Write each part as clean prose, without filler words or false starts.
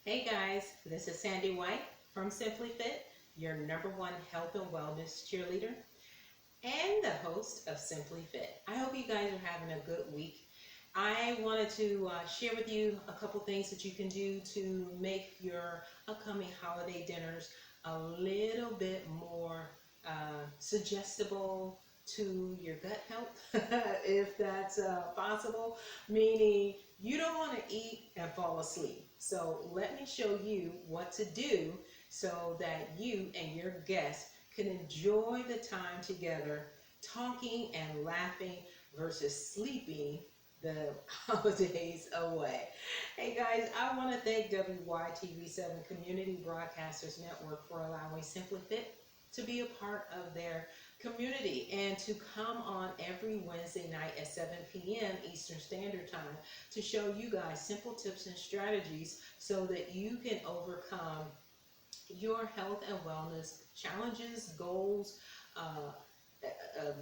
Hey guys, this is Sandy White from Simply Fit, your #1 health and wellness cheerleader and the host of Simply Fit. I hope you guys are having a good week. I wanted to share with you a couple things that you can do to make your upcoming holiday dinners a little bit more suggestible to your gut health, if that's possible, meaning you don't want to eat and fall asleep. So let me show you what to do so that you and your guests can enjoy the time together, talking and laughing versus sleeping the holidays away. Hey guys, I want to thank WYTV7 Community Broadcasters Network for allowing Simply Fit to be a part of their community and to come on every Wednesday night at 7 p.m. Eastern Standard Time to show you guys simple tips and strategies so that you can overcome your health and wellness challenges, goals,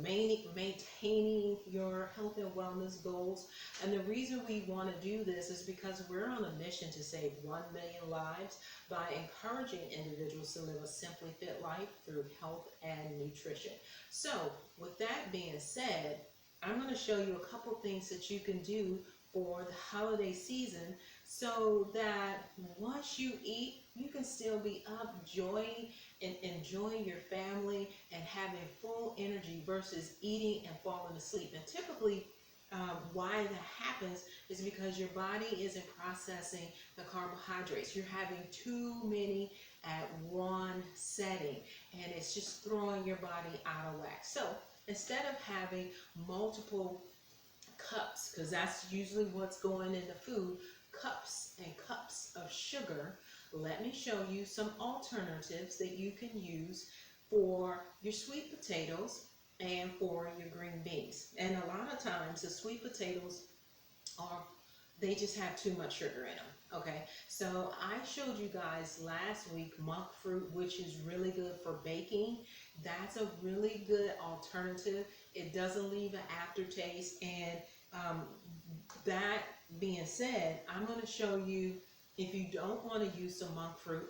maintaining your health and wellness goals. And the reason we want to do this is because we're on a mission to save 1 million lives by encouraging individuals to live a simply fit life through health and nutrition. So, with that being said, I'm going to show you a couple things that you can do for the holiday season so that once you eat, you can still be up, enjoying your family and having full energy versus eating and falling asleep. And typically, why that happens is because your body isn't processing the carbohydrates. You're having too many at one setting, and it's just throwing your body out of whack. So instead of having multiple cups, because that's usually what's going in the food, cups and cups of sugar, let me show you some alternatives that you can use for your sweet potatoes and for your green beans. And a lot of times the sweet potatoes are, they just have too much sugar in them. Okay, so I showed you guys last week monk fruit, which is really good for baking. That's a really good alternative. It doesn't leave an aftertaste. And um, that being said, I'm going to show you, if you don't want to use some monk fruit,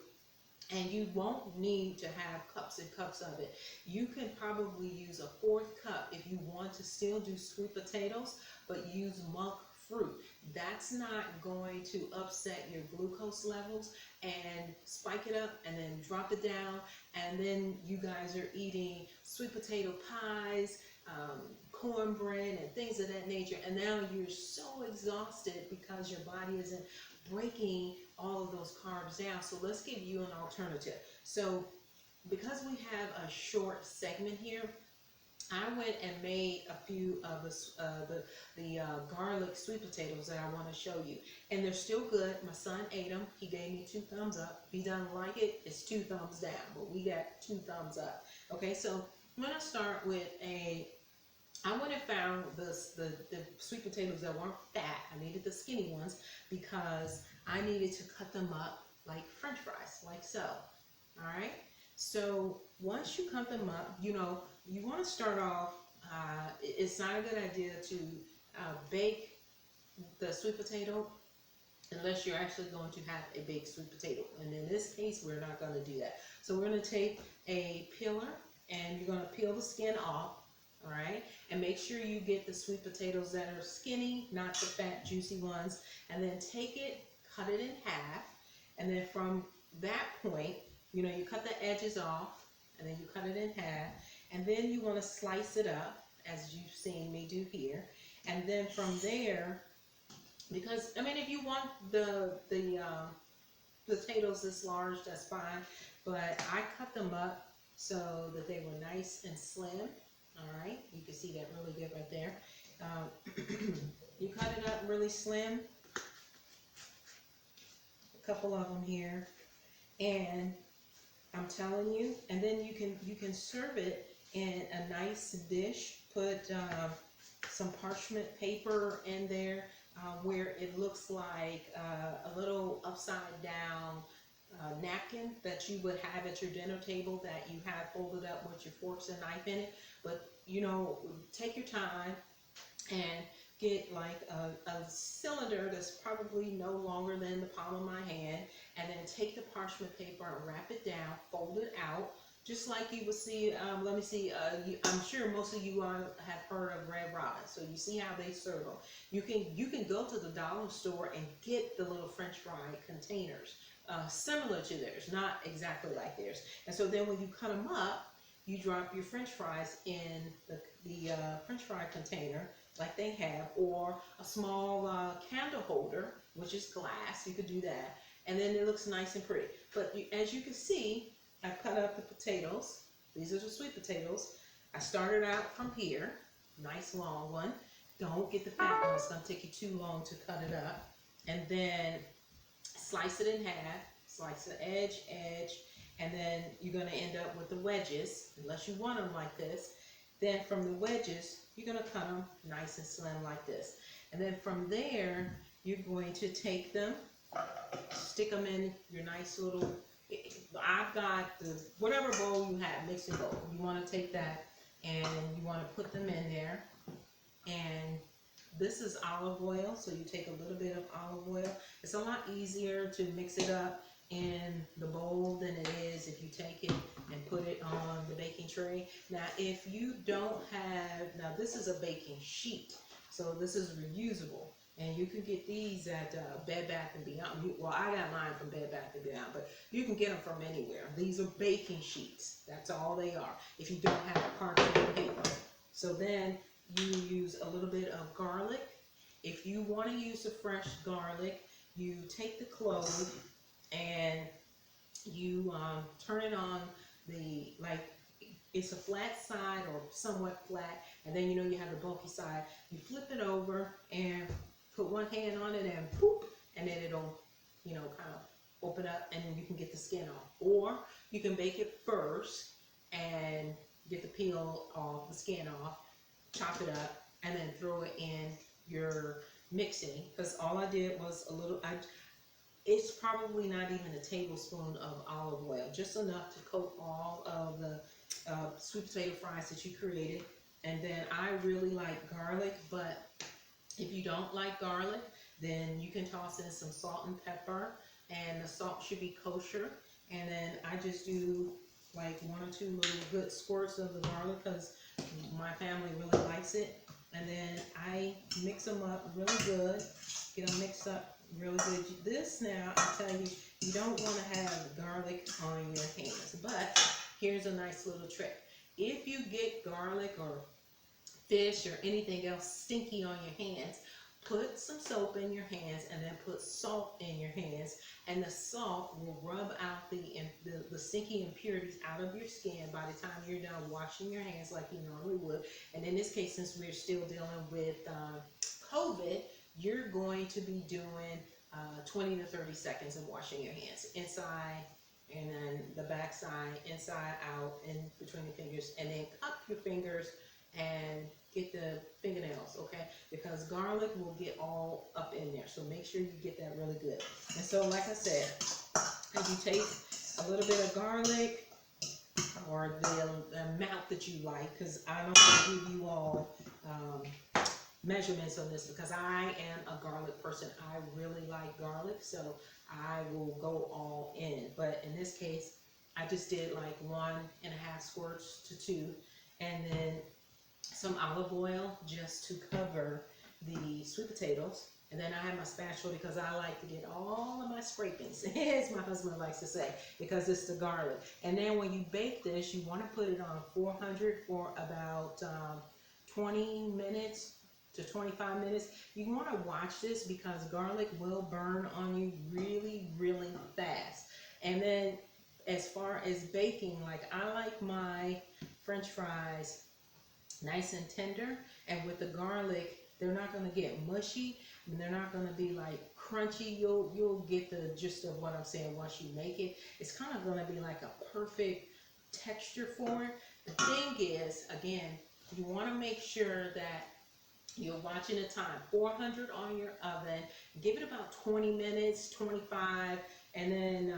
and you won't need to have cups and cups of it. You can probably use a fourth cup if you want to still do sweet potatoes, but use monk fruit. That's not going to upset your glucose levels and spike it up and then drop it down. And then you guys are eating sweet potato pies, cornbread, and things of that nature. And now you're so exhausted because your body isn't breaking all of those carbs down. So let's give you an alternative. So because we have a short segment here, I went and made a few of the garlic sweet potatoes that I want to show you, and they're still good. My son ate them. He gave me 2 thumbs up. If he doesn't like it, it's 2 thumbs down. But we got 2 thumbs up. Okay, so I'm gonna start with I went and found the sweet potatoes that weren't fat. I needed the skinny ones because I needed to cut them up like French fries, like so. All right. So once you cut them up, you want to start off. It's not a good idea to bake the sweet potato unless you're actually going to have a baked sweet potato. And in this case, we're not going to do that. So we're going to take a peeler and you're going to peel the skin off. All right, and make sure you get the sweet potatoes that are skinny, not the fat, juicy ones. And then take it, cut it in half, and then from that point, you cut the edges off, and then you cut it in half, and then you want to slice it up, as you've seen me do here. And then from there, because I mean, if you want the potatoes this large, that's fine. But I cut them up so that they were nice and slim. All right, you can see that really good right there. You cut it up really slim, a couple of them here, and I'm telling you, and then you can serve it in a nice dish. Put some parchment paper in there where it looks like a little upside down napkin that you would have at your dinner table that you have folded up with your forks and knife in it. But take your time and get like a cylinder that's probably no longer than the palm of my hand, and then take the parchment paper and wrap it down, fold it out, just like you would see, let me see, I'm sure most of you have heard of Red Robin, so you see how they serve them. You can go to the dollar store and get the little French fry containers, similar to theirs, not exactly like theirs. And so then when you cut them up, you drop your French fries in the French fry container like they have, or a small candle holder, which is glass. You could do that, and then it looks nice and pretty. But as you can see, I've cut up the potatoes. These are the sweet potatoes. I started out from here, nice long one. Don't get the fat one, it's gonna take you too long to cut it up. And then slice it in half, slice the edge, and then you're gonna end up with the wedges, unless you want them like this. Then from the wedges, you're gonna cut them nice and slim like this. And then from there, you're going to take them, stick them in your nice little, I've got the, whatever bowl you have, mixing bowl. You wanna take that and you wanna put them in there. And this is olive oil, so you take a little bit of olive oil. It's a lot easier to mix it up in the bowl than it is if you take it and put it on the baking tray. Now, if you don't have, now this is a baking sheet, so this is reusable. And you can get these at Bed Bath & Beyond. Well, I got mine from Bed Bath & Beyond, but you can get them from anywhere. These are baking sheets. That's all they are, if you don't have a parchment paper. So then you use a little bit of garlic. If you want to use the fresh garlic, you take the clove and you turn it on the, like, it's a flat side or somewhat flat, and then you know you have the bulky side. You flip it over and put one hand on it and poop, and then it'll, you know, kind of open up, and then you can get the skin off. Or you can bake it first and get the peel off, the skin off, chop it up, and then throw it in your mixing. Because all I did was a little, it's probably not even a tablespoon of olive oil, just enough to coat all of the sweet potato fries that you created. And then I really like garlic, but if you don't like garlic, then you can toss in some salt and pepper, and the salt should be kosher. And then I just do like 1 or 2 little good squirts of the garlic because my family really likes it. And then I mix them up really good, get them mixed up really good. This now, I tell you, you don't want to have garlic on your hands, but here's a nice little trick. If you get garlic or fish or anything else stinky on your hands, put some soap in your hands and then put salt in your hands, and the salt will rub out the stinky impurities out of your skin by the time you're done washing your hands like you normally would. And in this case, since we're still dealing with COVID, you're going to be doing 20 to 30 seconds of washing your hands, inside and then the back side, inside out, in between the fingers, and then cup your fingers and get the fingernails, okay? Because garlic will get all up in there, so make sure you get that really good. And so, like I said, if you taste a little bit of garlic, or the amount that you like, because I don't want to give you all measurements on this, because I am a garlic person. I really like garlic, so I will go all in. But in this case, I just did like 1.5 squirts to 2, and then some olive oil just to cover the sweet potatoes. And then I have my spatula because I like to get all of my scrapings, as my husband likes to say, because it's the garlic. And then when you bake this, you want to put it on 400 for about 20 minutes to 25 minutes. You want to watch this because garlic will burn on you really, really fast. And then as far as baking, like I like my French fries nice and tender, and with the garlic, they're not going to get mushy, and they're not going to be like crunchy. You'll get the gist of what I'm saying once you make it. It's kind of going to be like a perfect texture for it. The thing is, again, you want to make sure that you're watching the time. 400 on your oven. Give it about 20 minutes, 25, and then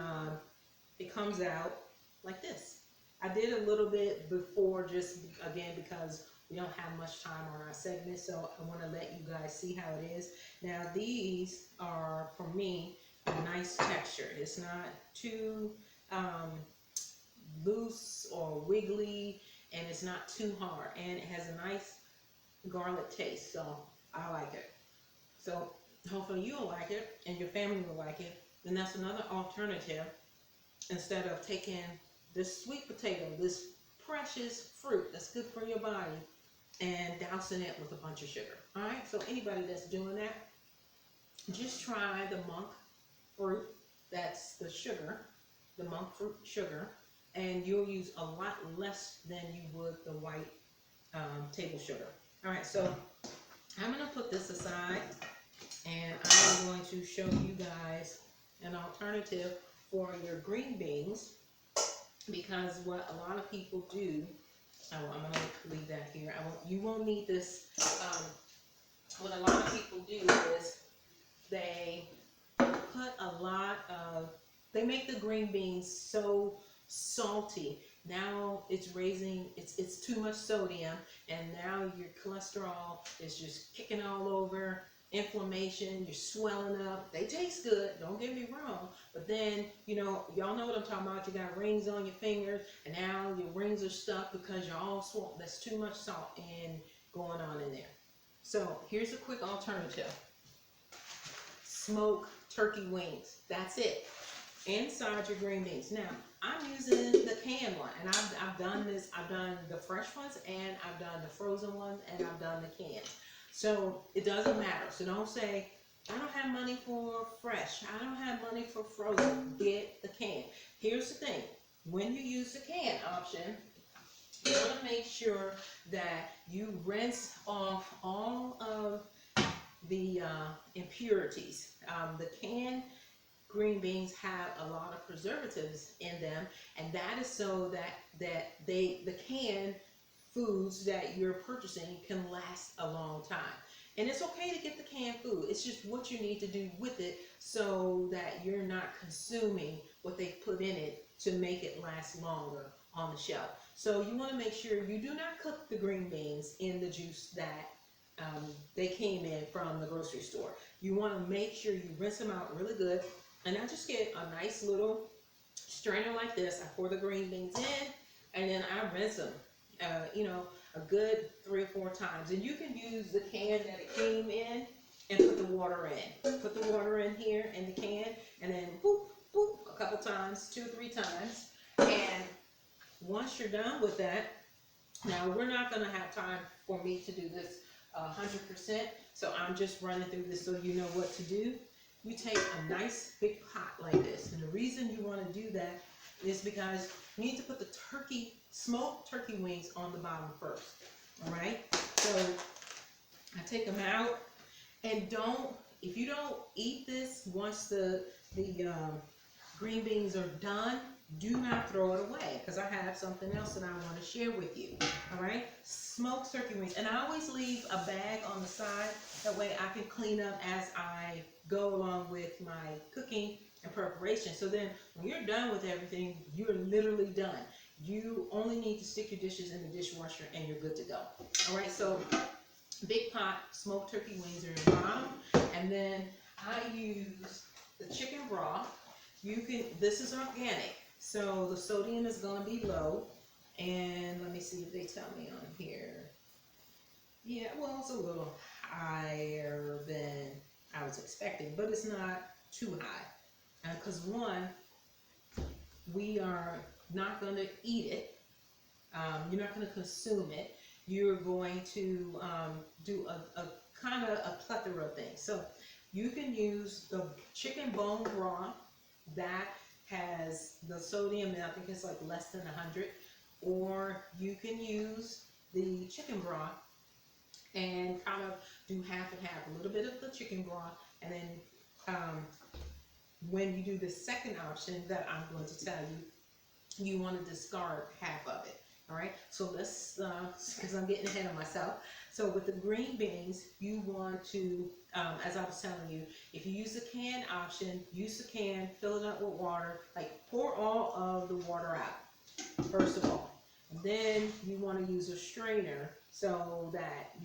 it comes out like this. I did a little bit before, just again because we don't have much time on our segment, so I want to let you guys see how it is. Now these are, for me, a nice texture. It's not too loose or wiggly, and it's not too hard, and it has a nice garlic taste, so I like it. So hopefully you'll like it and your family will like it. And that's another alternative, instead of taking this sweet potato, this precious fruit that's good for your body, and dousing it with a bunch of sugar. All right, so anybody that's doing that, just try the monk fruit. That's the sugar, the monk fruit sugar, and you'll use a lot less than you would the white table sugar. All right, so I'm gonna put this aside, and I'm going to show you guys an alternative for your green beans, because what a lot of people do, I'm gonna leave that here. You won't need this. What a lot of people do is they put a lot of, they make the green beans so salty. Now it's raising, it's too much sodium, and now your cholesterol is just kicking all over, inflammation, you're swelling up. They taste good, don't get me wrong, but then, you know, y'all know what I'm talking about. You got rings on your fingers, and now your rings are stuck because you're all swollen. That's too much salt going on in there. So here's a quick alternative. Smoked turkey wings. That's it. Inside your green beans. Now, I'm using the canned one, and I've done this. I've done the fresh ones, and I've done the frozen ones, and I've done the canned. So it doesn't matter. So don't say, I don't have money for fresh. I don't have money for frozen. Get the can. Here's the thing. When you use the can option, you want to make sure that you rinse off all of the impurities. The canned green beans have a lot of preservatives in them, and that is so that the canned foods that you're purchasing can last a long time. And it's okay to get the canned food. It's just what you need to do with it so that you're not consuming what they put in it to make it last longer on the shelf. So you want to make sure you do not cook the green beans in the juice that they came in from the grocery store. You want to make sure you rinse them out really good. And I just get a nice little strainer like this. I pour the green beans in, and then I rinse them, you know, a good 3 or 4 times. And you can use the can that it came in and put the water in. Put the water in here in the can, and then boop, boop, a couple times, 2 or 3 times. And once you're done with that, now we're not going to have time for me to do this 100%, so I'm just running through this so you know what to do. You take a nice big pot like this, and the reason you want to do that is because you need to put the smoked turkey wings on the bottom first. All right, so I take them out, and if you don't eat this once the green beans are done, do not throw it away, because I have something else that I want to share with you. All right, smoked turkey wings, and I always leave a bag on the side. That way I can clean up as I go along with my cooking and preparation. So then when you're done with everything, you're literally done. You only need to stick your dishes in the dishwasher and you're good to go. All right, so big pot smoked turkey wings are in the bottom, and then I use the chicken broth. This is organic, so the sodium is going to be low. And let me see if they tell me on here. Yeah, well, it's a little higher than I was expecting, but it's not too high. Because one, we are not going to eat it. You're not going to consume it. You're going to do a kind of a plethora of things. So you can use the chicken bone broth that has the sodium, and I think it's like less than 100. Or you can use the chicken broth and kind of do half and half, a little bit of the chicken broth, and then when you do the second option that I'm going to tell you, you want to discard half of it. All right, so let's, because I'm getting ahead of myself. So with the green beans, you want to, as I was telling you, if you use the can option, use the can, fill it up with water, like pour all of the water out, first of all. Then you want to use a strainer so that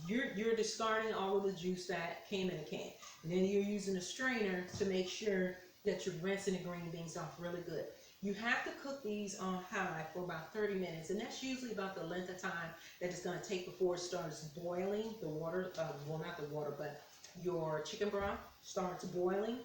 you're discarding all of the juice that came in a can. And then you're using a strainer to make sure that you're rinsing the green beans off really good. You have to cook these on high for about 30 minutes, and that's usually about the length of time that it's going to take before it starts boiling. The water, well, not the water, but your chicken broth starts boiling.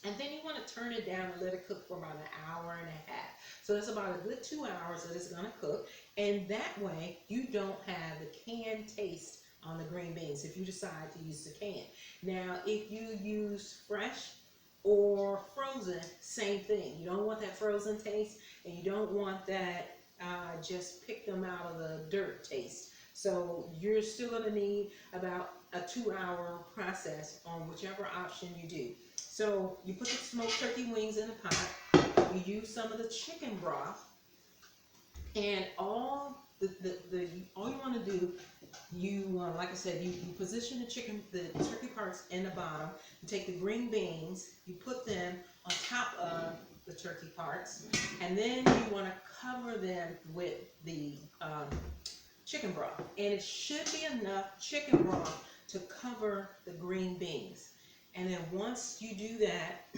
And then you want to turn it down and let it cook for about an hour and a half. So that's about a good 2 hours that it's going to cook. And that way you don't have the canned taste on the green beans if you decide to use the can. Now, if you use fresh or frozen, same thing. You don't want that frozen taste, and you don't want that just pick them out of the dirt taste. So you're still going to need about a 2 hour process on whichever option you do. So you put the smoked turkey wings in a pot. You use some of the chicken broth, and all all you want to do, like I said, you position the turkey parts in the bottom. You take the green beans, you put them on top of the turkey parts, and then you want to cover them with the chicken broth. And it should be enough chicken broth to cover the green beans. And then once you do that,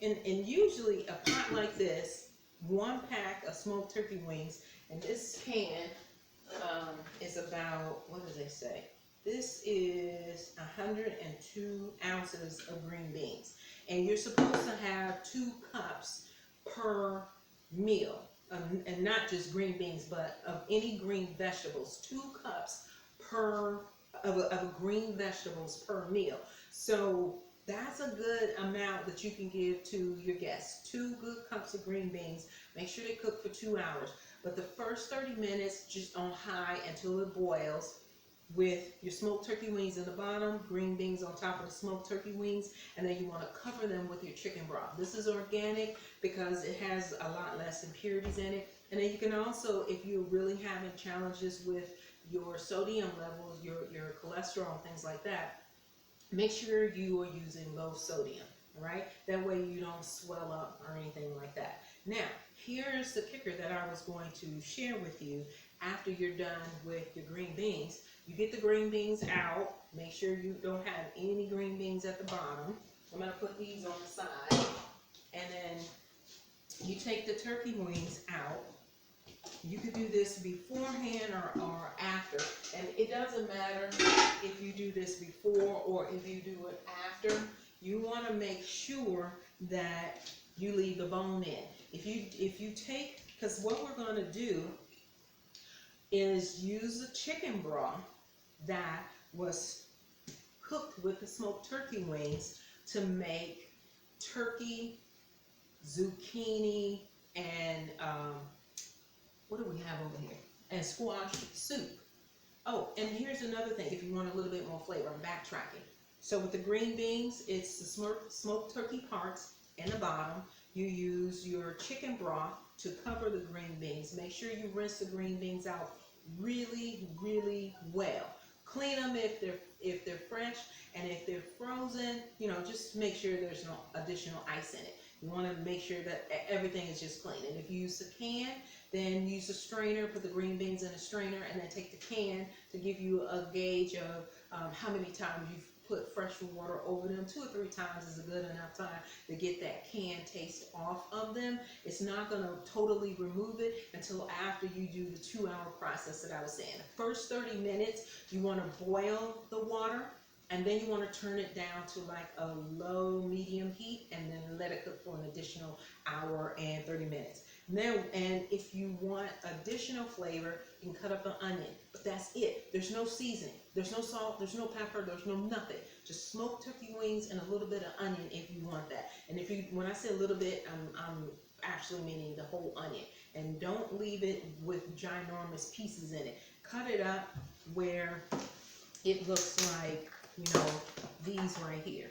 and usually a pot like this, 1 pack of smoked turkey wings, and this can is about, what do they say? This is 102 ounces of green beans. And you're supposed to have 2 cups per meal. And not just green beans, but of any green vegetables. 2 cups of green vegetables per meal. So that's a good amount that you can give to your guests. 2 good cups of green beans. Make sure they cook for 2 hours. But the first 30 minutes, just on high until it boils, with your smoked turkey wings in the bottom, green beans on top of the smoked turkey wings, and then you want to cover them with your chicken broth. This is organic because it has a lot less impurities in it. And then you can also, if you're really having challenges with your sodium levels, your cholesterol, things like that, make sure you are using low sodium, all right? That way you don't swell up or anything like that. Now, here's the kicker that I was going to share with you after you're done with your green beans. You get the green beans out. Make sure you don't have any green beans at the bottom. I'm going to put these on the side. And then you take the turkey wings out. You could do this beforehand or after. And it doesn't matter if you do this before or if you do it after. You want to make sure that you leave the bone in. If you take, because what we're going to do is use the chicken broth that was cooked with the smoked turkey wings to make turkey, zucchini, and what do we have over here? And squash soup. Oh, and here's another thing if you want a little bit more flavor. I'm backtracking. So with the green beans, it's the smoked turkey parts in the bottom. You use your chicken broth to cover the green beans. Make sure you rinse the green beans out really, really well. Clean them if they're fresh, and if they're frozen, just make sure there's no additional ice in it. You want to make sure that everything is just clean. And if you use the can, then use a strainer, put the green beans in a strainer, and then take the can to give you a gauge of how many times you've put fresh water over them. 2 or 3 times is a good enough time to get that can taste off of them. It's not going to totally remove it until after you do the 2-hour process that I was saying. The first 30 minutes, you want to boil the water, and then you want to turn it down to like a low medium heat, and then let it cook for an additional hour and 30 minutes. Now, and if you want additional flavor, you can cut up an onion, but that's it. There's no seasoning, there's no salt, there's no pepper, there's no nothing. Just smoked turkey wings and a little bit of onion if you want that. And when I say a little bit, I'm actually meaning the whole onion. And don't leave it with ginormous pieces in it. Cut it up where it looks like, these right here.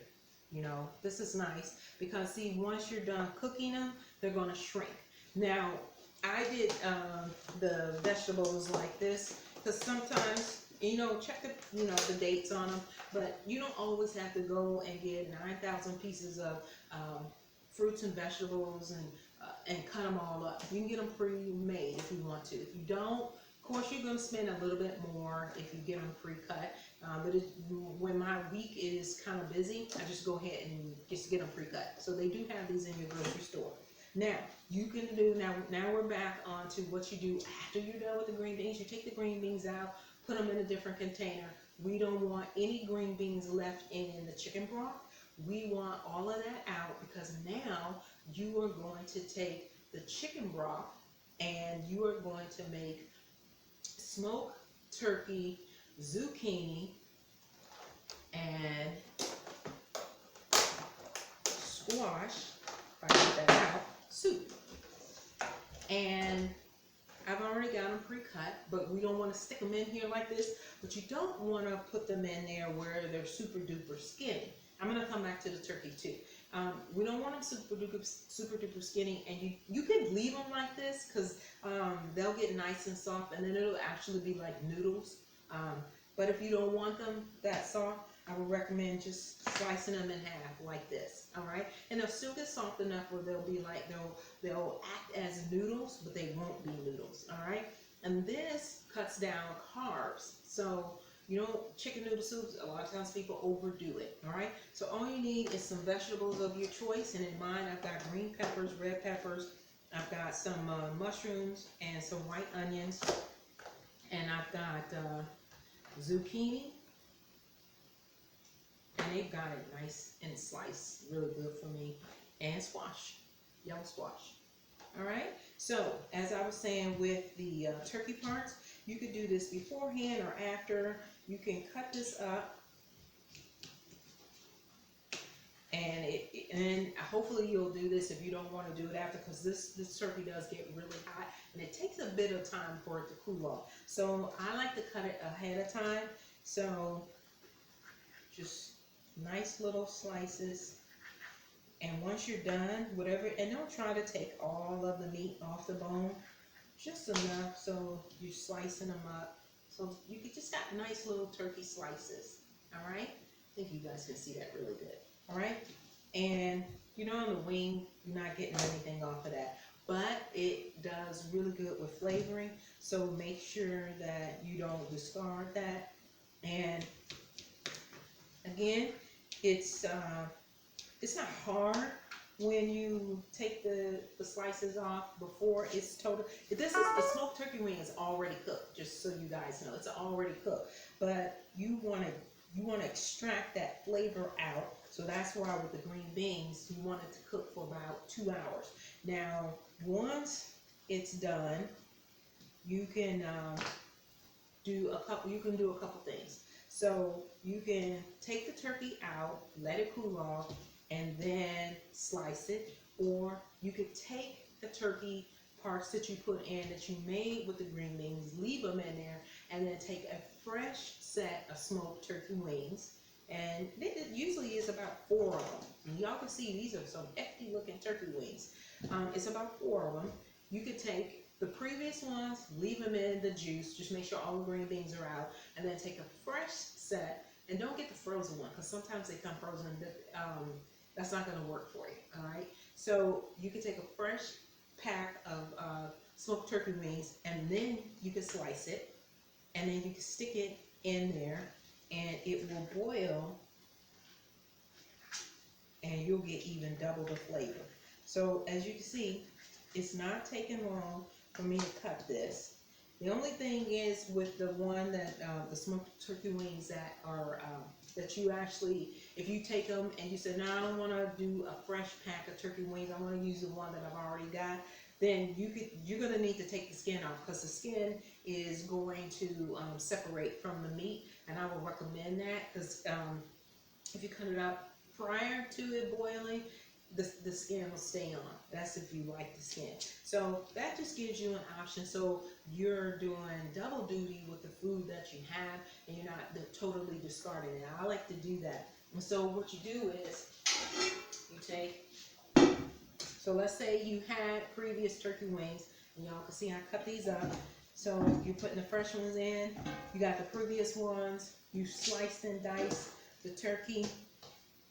This is nice because, see, once you're done cooking them, they're going to shrink. Now, I did the vegetables like this because sometimes, check the dates on them, but you don't always have to go and get 9,000 pieces of fruits and vegetables and and cut them all up. You can get them pre-made if you want to. If you don't, of course, you're going to spend a little bit more if you get them pre-cut. When my week is kind of busy, I just go ahead and just get them pre-cut. So they do have these in your grocery store. Now, you can do, now we're back on to what you do after you're done with the green beans. You take the green beans out, put them in a different container. We don't want any green beans left in the chicken broth. We want all of that out, because now you are going to take the chicken broth and you are going to make smoked turkey, zucchini, and squash, if I get that out, soup. And I've already got them pre-cut, but we don't want to stick them in here like this, but you don't want to put them in there where they're super duper skinny. I'm going to come back to the turkey too. We don't want them super duper skinny, and you can leave them like this, because they'll get nice and soft, and then it'll actually be like noodles. But if you don't want them that soft, I would recommend just slicing them in half like this. All right, and they'll still get soft enough where they'll be like they'll act as noodles, but they won't be noodles. All right, and this cuts down carbs. So chicken noodle soups, a lot of times people overdo it. All right, so all you need is some vegetables of your choice, and in mine I've got green peppers, red peppers, I've got some mushrooms and some white onions, and I've got zucchini, and they've got it nice and sliced, really good for me, and squash, yellow squash. All right, so as I was saying with the turkey parts, you could do this beforehand or after. You can cut this up, and hopefully you'll do this if you don't want to do it after, because this turkey does get really hot, and it takes a bit of time for it to cool off. So I like to cut it ahead of time. So just nice little slices, and once you're done, and don't try to take all of the meat off the bone, just enough so you're slicing them up. So you just got nice little turkey slices. All right, I think you guys can see that really good. All right, and on the wing, you're not getting anything off of that, but it does really good with flavoring. So make sure that you don't discard that. And again, it's not hard when you take the slices off before it's total. This is the smoked turkey wing is already cooked, just so you guys know, it's already cooked. But you want to extract that flavor out. So that's why with the green beans, you want it to cook for about 2 hours. Now, once it's done, you can do a couple things. So you can take the turkey out, let it cool off, and then slice it. Or you could take the turkey parts that you put in, that you made with the green beans, leave them in there, and then take a fresh set of smoked turkey wings. And it usually is about 4 of them. And y'all can see these are some hefty looking turkey wings. It's about 4 of them. You could take the previous ones, leave them in the juice, just make sure all the green beans are out, and then take a fresh set, and don't get the frozen one, because sometimes they come frozen. That's not going to work for you. All right, so you can take a fresh pack of smoked turkey wings, and then you can slice it, and then you can stick it in there, and it will boil, and you'll get even double the flavor. So as you can see, it's not taking long for me to cut this. The only thing is with the one that the smoked turkey wings that are that you actually, if you take them and you say, no, I don't want to do a fresh pack of turkey wings, I want to use the one that I've already got, then you're going to need to take the skin off, because the skin is going to separate from the meat, and I would recommend that, because if you cut it up prior to it boiling, the skin will stay on. That's if you like the skin. So that just gives you an option. So you're doing double duty with the food that you have, and you're not totally discarding it. I like to do that. And so what you do is you take, so let's say you had previous turkey wings, and y'all can see I cut these up. So you're putting the fresh ones in, you got the previous ones, you sliced and diced the turkey,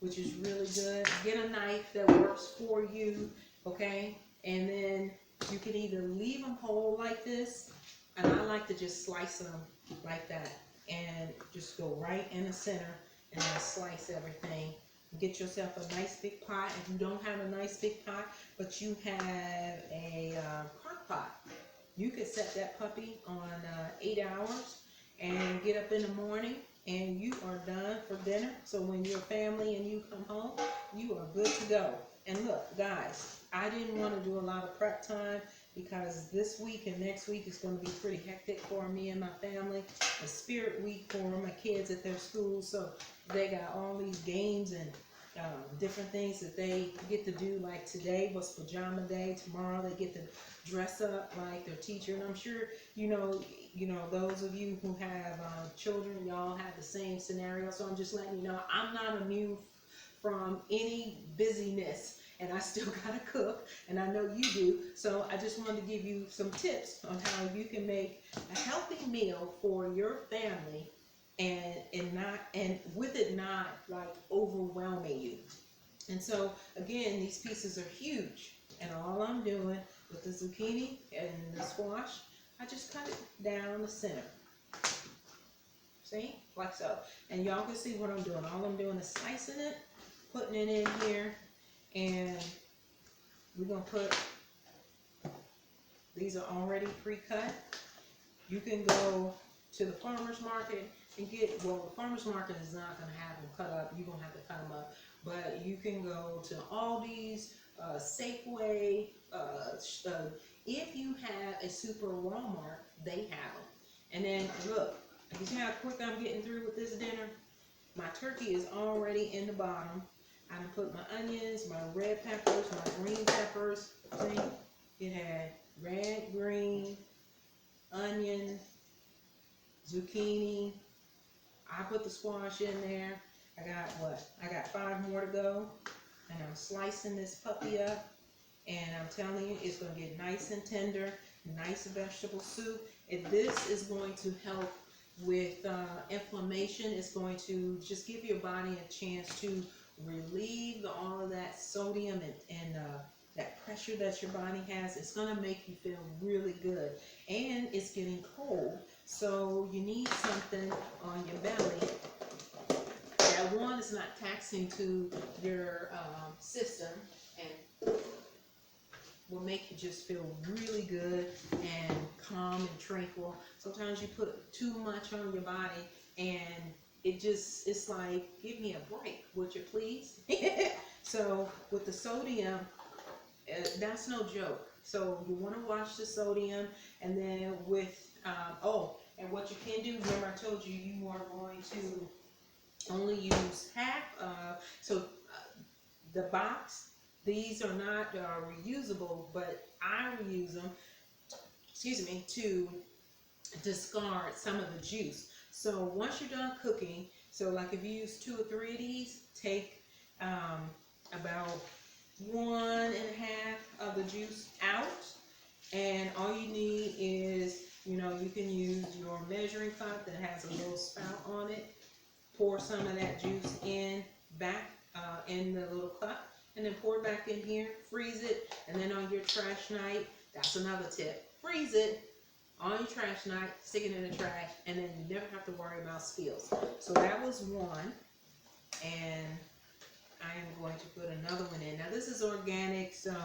which is really good. Get a knife that works for you, okay? And then you can either leave them whole like this, and I like to just slice them like that, and just go right in the center, and then slice everything. Get yourself a nice big pot. If you don't have a nice big pot, but you have a crock pot, you could set that puppy on 8 hours and get up in the morning, and you are done for dinner. So when your family and you come home, you are good to go. And look, guys, I didn't want to do a lot of prep time because this week and next week is going to be pretty hectic for me and my family. A spirit week for my kids at their school, so they got all these games and different things that they get to do. Like today was pajama day. Tomorrow they get to dress up like their teacher. And I'm sure you know those of you who have children, y'all have the same scenario. So I'm just letting you know I'm not immune from any busyness, and I still gotta cook, and I know you do. So I just wanted to give you some tips on how you can make a healthy meal for your family, and with it not like overwhelming you. And so again, these pieces are huge, and all I'm doing with the zucchini and the squash, I just cut it down the center. See, like so. And y'all can see what I'm doing. All I'm doing is slicing it, putting it in here, and we're gonna put, these are already pre-cut. You can go to the farmer's market and get, well, the farmer's market is not gonna have them cut up. You're gonna have to cut them up. But you can go to Aldi's, Safeway, if you have a super Walmart, they have them. And then look, you see how quick I'm getting through with this dinner? My turkey is already in the bottom. I done put my onions, my red peppers, my green peppers. See, it had red, green, onion, zucchini. I put the squash in there. I got what? I got 5 more to go. And I'm slicing this puppy up. And I'm telling you, it's going to get nice and tender, nice vegetable soup. And this is going to help with inflammation. It's going to just give your body a chance to relieve all of that sodium and that pressure that your body has. It's going to make you feel really good. And it's getting cold, so you need something on your belly that, one, is not taxing to your system and will make you just feel really good and calm and tranquil. Sometimes you put too much on your body and it's like, give me a break, would you please? So with the sodium, that's no joke. So you want to watch the sodium, and then with, and what you can do, remember I told you, you are going to only use half of, the box, these are not reusable, but I reuse them, to discard some of the juice. So once you're done cooking, so like if you use 2 or 3 of these, take about 1.5 of the juice out, and all you need is, you can use your measuring cup that has a little spout on it. Pour some of that juice in back in the little cup, and then pour it back in here, freeze it, and then on your trash night, that's another tip, freeze it on your trash night, stick it in the trash, and then you never have to worry about spills. So that was one, and I am going to put another one in. Now this is organic, so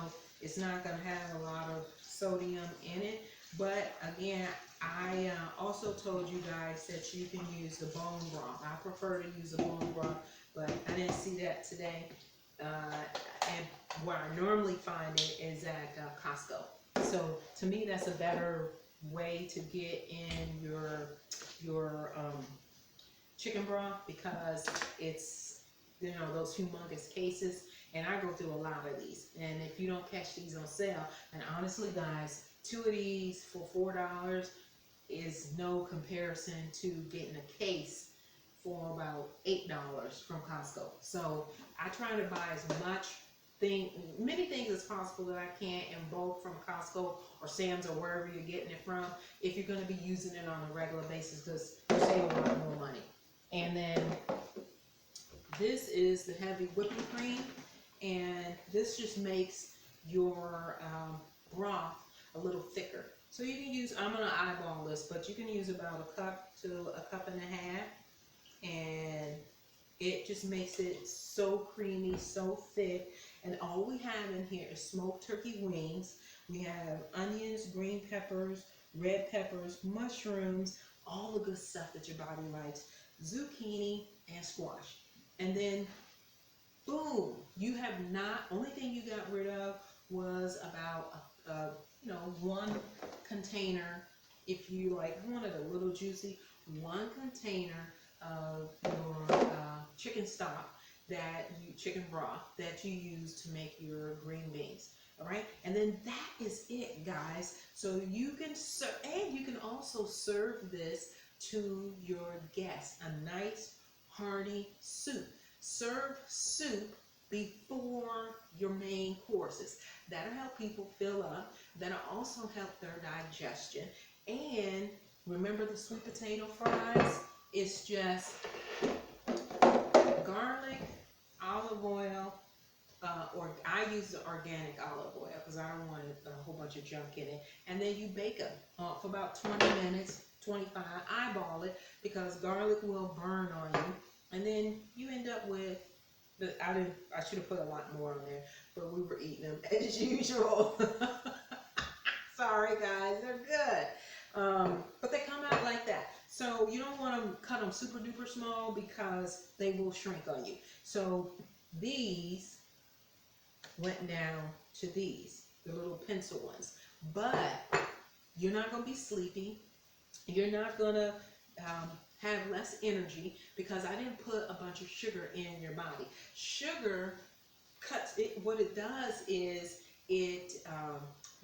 it's not going to have a lot of sodium in it, but again, I also told you guys that you can use the bone broth. I prefer to use the bone broth, but I didn't see that today. And where I normally find it is at Costco. So to me, that's a better way to get in your chicken broth, because it's, those humongous cases, and I go through a lot of these. And if you don't catch these on sale, and honestly guys, 2 of these for $4 is no comparison to getting a case for about $8 from Costco. So I try to buy as many things as possible that I can in bulk from Costco or Sam's or wherever you're getting it from, if you're going to be using it on a regular basis, because you save a lot more money. And then this is the heavy whipping cream, and this just makes your broth a little thicker. So you can use, I'm gonna eyeball this, but you can use about a cup to a cup and a half, and it just makes it so creamy, so thick. And all we have in here is smoked turkey wings. We have onions, green peppers, red peppers, mushrooms, all the good stuff that your body likes, zucchini, and squash. And then, boom, you have not, only thing you got rid of was about, one container. If you like want it a little juicy, one container of your chicken stock chicken broth that you use to make your green beans. All right, and then that is it, guys. So you can serve, and you can also serve this to your guests. A nice hearty soup. Serve soup before your main courses. That'll help people fill up. That'll also help their digestion. And remember the sweet potato fries? It's just garlic, olive oil, or I use the organic olive oil because I don't want a whole bunch of junk in it. And then you bake them for about 20 minutes, 25. Eyeball it because garlic will burn on you. And then you end up with I should have put a lot more on there, but we were eating them as usual. Sorry guys, they're good. But they come out like that. So you don't want to cut them super duper small because they will shrink on you. So these went down to these, the little pencil ones. But you're not going to be sleepy. You're not going to have less energy because I didn't put a bunch of sugar in your body. Sugar cuts it. What it does is it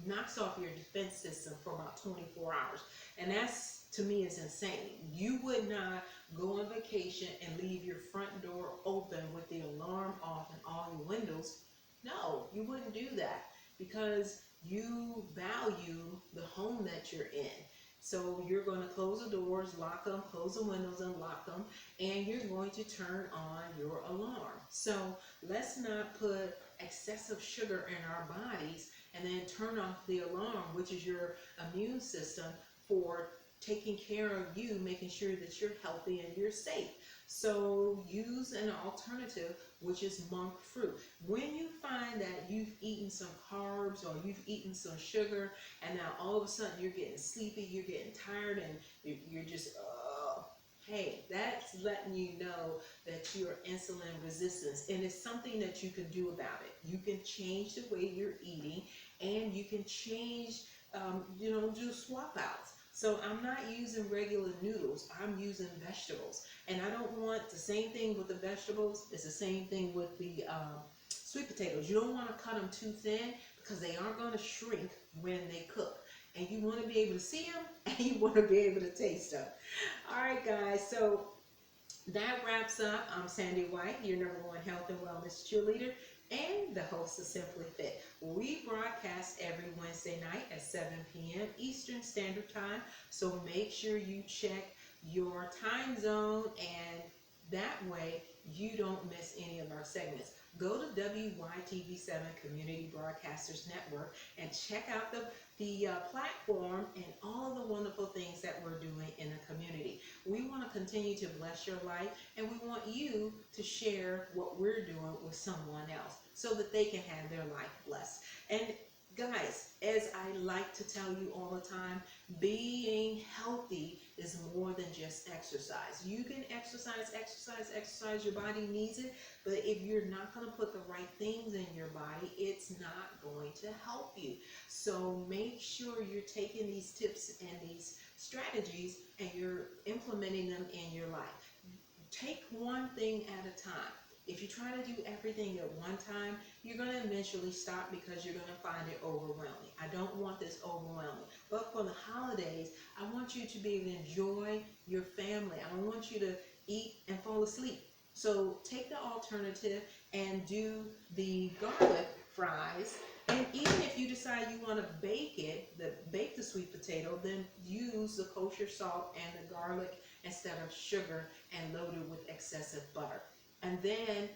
knocks off your defense system for about 24 hours. And that's, to me, is insane. You would not go on vacation and leave your front door open with the alarm off and all your windows. No, you wouldn't do that because you value the home that you're in. So you're going to close the doors, lock them, close the windows and lock them, and you're going to turn on your alarm. So let's not put excessive sugar in our bodies and then turn off the alarm, which is your immune system for taking care of you, making sure that you're healthy and you're safe. So use an alternative, which is monk fruit. When you find that you've eaten some carbs or you've eaten some sugar, and now all of a sudden you're getting sleepy, you're getting tired, and you're just, hey, that's letting you know that you're insulin resistant. And it's something that you can do about it. You can change the way you're eating, and you can change, do swap outs. So I'm not using regular noodles, I'm using vegetables. And I don't want the same thing with the vegetables, it's the same thing with the sweet potatoes. You don't want to cut them too thin because they aren't going to shrink when they cook. And you want to be able to see them and you want to be able to taste them. Alright guys, so that wraps up. I'm Sandy White, your #1 health and wellness cheerleader and the host of Simply Fit. We broadcast every Wednesday night at 7 p.m. Eastern Standard Time, so make sure you check your time zone, and that way you don't miss any of our segments. Go to WYTV7 Community Broadcasters Network and check out the platform and all the wonderful things that we're doing in the community. We want to continue to bless your life, and we want you to share what we're doing with someone else so that they can have their life blessed. And guys, as I like to tell you all the time, being healthy is more than just exercise. You can exercise, your body needs it, but if you're not going to put the right things in your body, it's not going to help you. So make sure you're taking these tips and these strategies and you're implementing them in your life. Take one thing at a time. If you try to do everything at one time, you're going to eventually stop because you're going to find it overwhelming. I don't want this overwhelming. But for the holidays, I want you to be able to enjoy your family. I don't want you to eat and fall asleep. So take the alternative and do the garlic fries. And even if you decide you want to bake the sweet potato, then use the kosher salt and the garlic instead of sugar and load it with excessive butter. And then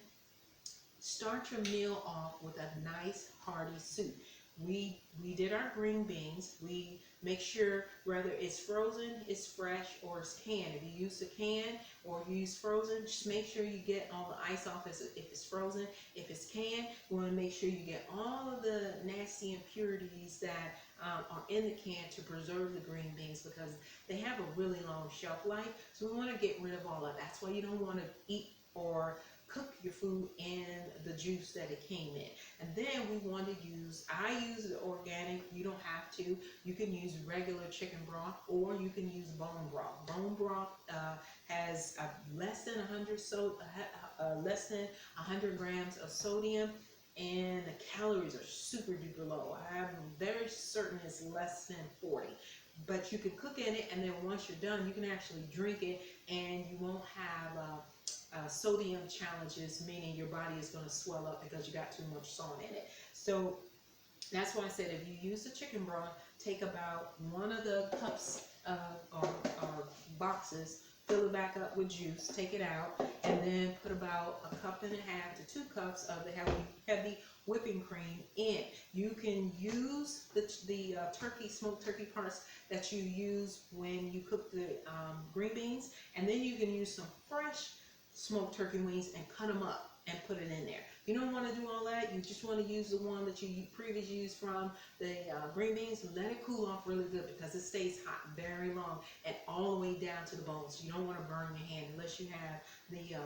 Start your meal off with a nice hearty soup. We did our green beans. We make sure whether it's frozen, it's fresh, or it's canned. If you use a can or you use frozen, just make sure you get all the ice off if it's frozen. If it's canned, you want to make sure you get all of the nasty impurities that are in the can to preserve the green beans, because they have a really long shelf life. So we want to get rid of all of that. That's why you don't want to eat or cook your food in the juice that it came in. And then we want to I use the organic. You don't have to. You can use regular chicken broth, or you can use bone broth. Bone broth has less than 100 grams of sodium, and the calories are super duper low. I'm very certain it's less than 40. But you can cook in it, and then once you're done, you can actually drink it, and you won't have sodium challenges, meaning your body is going to swell up because you got too much salt in it. So that's why I said if you use the chicken broth, take about one of the cups or boxes, fill it back up with juice, take it out, and then put about a cup and a half to 2 cups of the heavy whipping cream in. You can use the smoked turkey parts that you use when you cook the green beans, and then you can use some fresh smoked turkey wings and cut them up and put it in there. You don't want to do all that. You just want to use the one that you previously used from the green beans. Let it cool off really good, because it stays hot very long and all the way down to the bones. You don't want to burn your hand unless you have the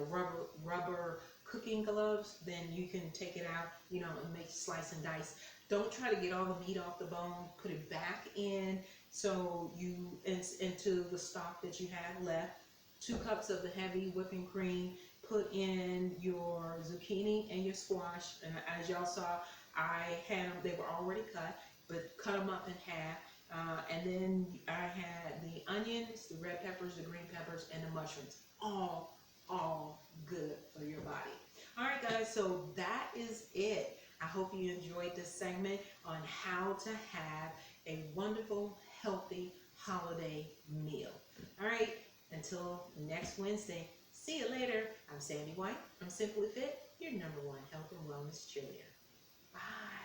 rubber cooking gloves. Then you can take it out, and make slice and dice. Don't try to get all the meat off the bone. Put it back in into the stock that you have left. 2 cups of the heavy whipping cream. Put in your zucchini and your squash, and as y'all saw, I had them, they were already cut, but cut them up in half. And then I had the onions, the red peppers, the green peppers, and the mushrooms. All good for your body. All right, guys, so that is it. I hope you enjoyed this segment on how to have a wonderful, healthy holiday meal. All right, until next Wednesday. See you later. I'm Sandy White from Simply Fit, your #1 health and wellness cheerleader. Bye.